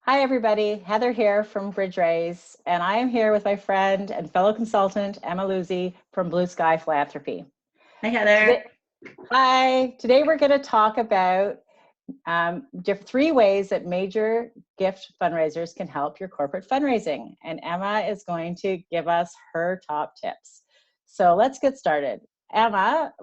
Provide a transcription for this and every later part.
Hi, everybody. Heather here from Bridge Raise, and I am here with my friend and fellow consultant, Emma Luzzi from Blue Sky Philanthropy. Hi, Heather. Today, hi. Today we're going to talk about three ways that major gift fundraisers can help your corporate fundraising. And Emma is going to give us her top tips. So let's get started. Emma,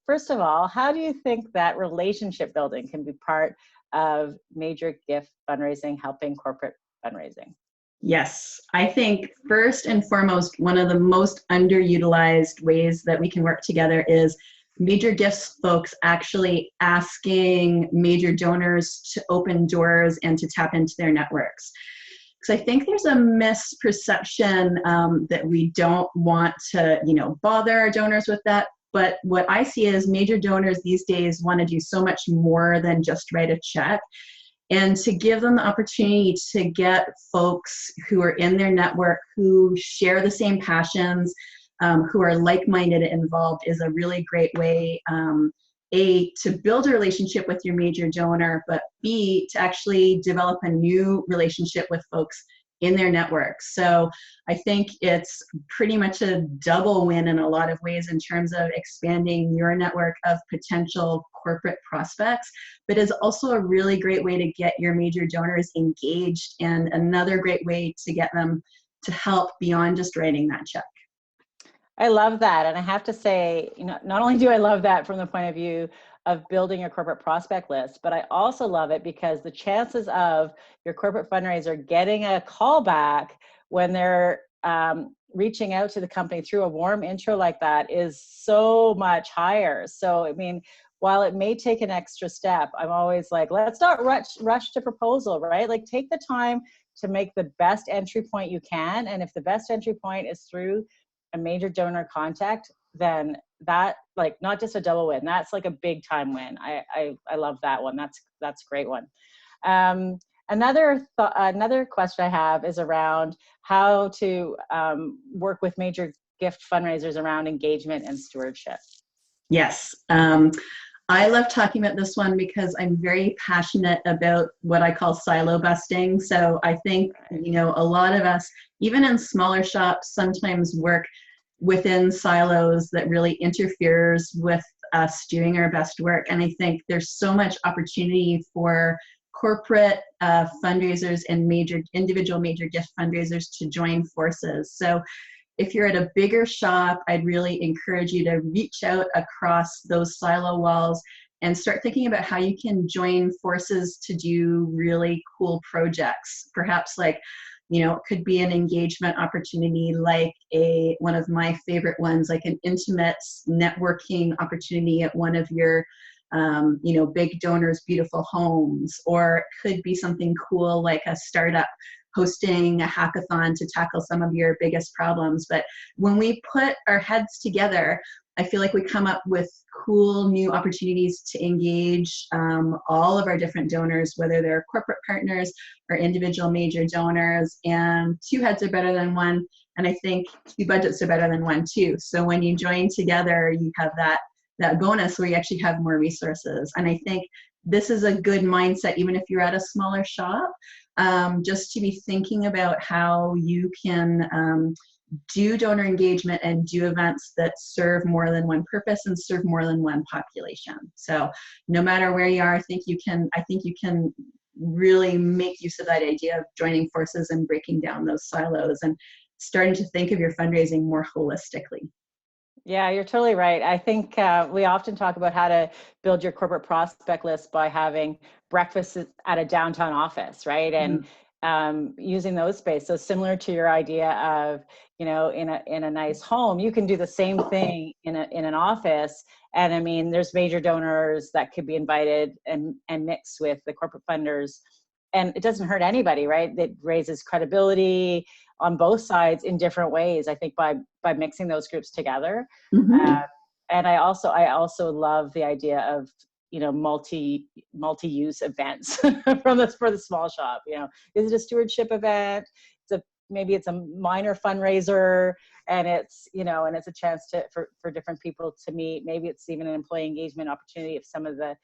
first of all, how do you think that relationship building can be part of major gift fundraising, helping corporate fundraising? Yes, I think first and foremost, one of the most underutilized ways that we can work together is major gifts folks actually asking major donors to open doors and to tap into their networks. Because I think there's a misperception that we don't want to, bother our donors with that. But what I see is major donors these days want to do so much more than just write a check. And to give them the opportunity to get folks who are in their network who share the same passions, who are like-minded and involved is a really great way, A, to build a relationship with your major donor, but B, to actually develop a new relationship with folks in their network. So I think it's pretty much a double win in a lot of ways in terms of expanding your network of potential corporate prospects, but is also a really great way to get your major donors engaged and another great way to get them to help beyond just writing that check. I love that. And I have to say, not only do I love that from the point of view of building a corporate prospect list, but I also love it because the chances of your corporate fundraiser getting a call back when they're reaching out to the company through a warm intro like that is so much higher. So, I mean, while it may take an extra step, I'm always like, let's not rush to proposal, right? Like, take the time to make the best entry point you can. And if the best entry point is through a major donor contact, then that, like, not just a double win, that's like a big time win. I love that one. That's a great one. Another question I have is around how to work with major gift fundraisers around engagement and stewardship. Yes. I love talking about this one because I'm very passionate about what I call silo busting. So I think, a lot of us, even in smaller shops, sometimes work within silos that really interferes with us doing our best work. And I think there's so much opportunity for corporate fundraisers and individual major gift fundraisers to join forces. So if you're at a bigger shop, I'd really encourage you to reach out across those silo walls and start thinking about how you can join forces to do really cool projects. Perhaps it could be an engagement opportunity, like one of my favorite ones, like an intimate networking opportunity at one of your big donors' beautiful homes, or it could be something cool like a startup hosting a hackathon to tackle some of your biggest problems. But when we put our heads together, I feel like we come up with cool new opportunities to engage all of our different donors, whether they're corporate partners or individual major donors. And two heads are better than one. And I think two budgets are better than one too. So when you join together, you have that bonus where you actually have more resources. And I think this is a good mindset, even if you're at a smaller shop, just to be thinking about how you can do donor engagement and do events that serve more than one purpose and serve more than one population. So no matter where you are, I think you can really make use of that idea of joining forces and breaking down those silos and starting to think of your fundraising more holistically. Yeah, you're totally right. I think we often talk about how to build your corporate prospect list by having breakfast at a downtown office, right? And using those spaces. So similar to your idea of, in a nice home, you can do the same thing in an office. And I mean, there's major donors that could be invited and mixed with the corporate funders. And it doesn't hurt anybody, right? It raises credibility on both sides in different ways, I think, by mixing those groups together. And I also love the idea of, multi-use events for the small shop. Is it a stewardship event? Maybe it's a minor fundraiser, and it's a chance for different people to meet. Maybe it's even an employee engagement opportunity if some of the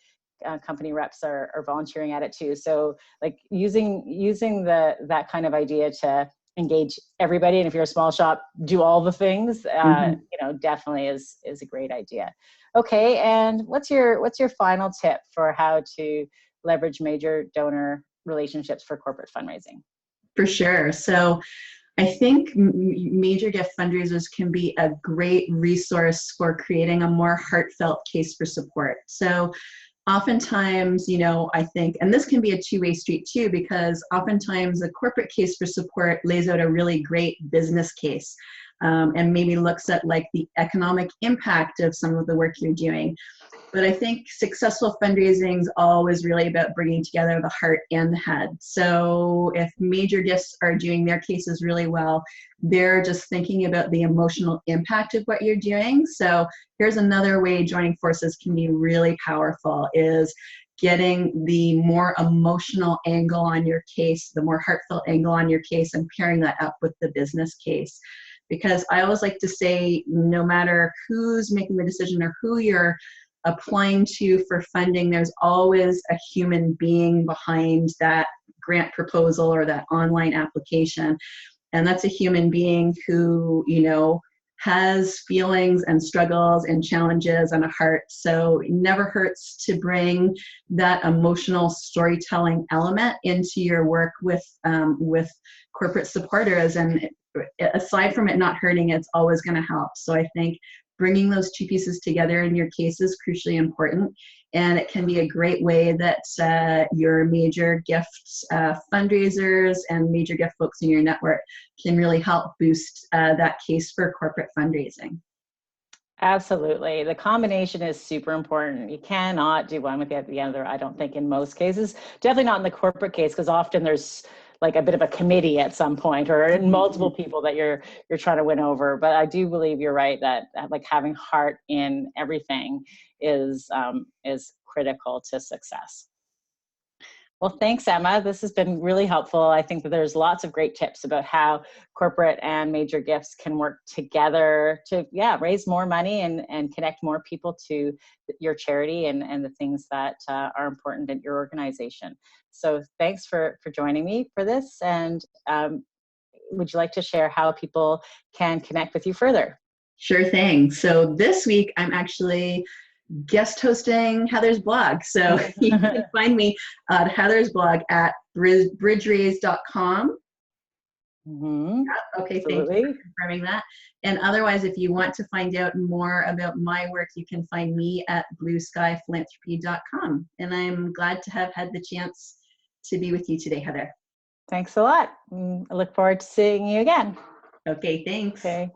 company reps are volunteering at it too. So like using that kind of idea to engage everybody, and if you're a small shop, do all the things, definitely is a great idea. Okay, and what's your final tip for how to leverage major donor relationships for corporate fundraising? For sure. So I think major gift fundraisers can be a great resource for creating a more heartfelt case for support. So oftentimes, I think, and this can be a two-way street too, because oftentimes a corporate case for support lays out a really great business case, and maybe looks at like the economic impact of some of the work you're doing. But I think successful fundraising is always really about bringing together the heart and the head. So if major gifts are doing their cases really well, they're just thinking about the emotional impact of what you're doing. So here's another way joining forces can be really powerful, is getting the more emotional angle on your case, the more heartfelt angle on your case, and pairing that up with the business case. Because I always like to say, no matter who's making the decision or who you're applying to for funding, there's always a human being behind that grant proposal or that online application. And that's a human being who, has feelings and struggles and challenges and a heart. So it never hurts to bring that emotional storytelling element into your work with corporate supporters. And aside from it not hurting, it's always going to help. So I think bringing those two pieces together in your case is crucially important, and it can be a great way that your major gift fundraisers and major gift folks in your network can really help boost that case for corporate fundraising. Absolutely. The combination is super important. You cannot do one without the other, I don't think, in most cases. Definitely not in the corporate case, because often there's like a bit of a committee at some point, or multiple people that you're trying to win over. But I do believe you're right that like having heart in everything is critical to success. Well, thanks, Emma. This has been really helpful. I think that there's lots of great tips about how corporate and major gifts can work together to, raise more money and connect more people to your charity and the things that are important in your organization. So thanks for joining me for this. And would you like to share how people can connect with you further? Sure thing. So this week, I'm actually guest hosting Heather's blog. So you can find me at Heather's blog at bridgeraise.com. Mm-hmm. Yeah, okay, Absolutely. thank you for confirming that. And otherwise, if you want to find out more about my work, you can find me at blueskyphilanthropy.com. And I'm glad to have had the chance to be with you today, Heather. Thanks a lot. I look forward to seeing you again. Okay, thanks. Okay.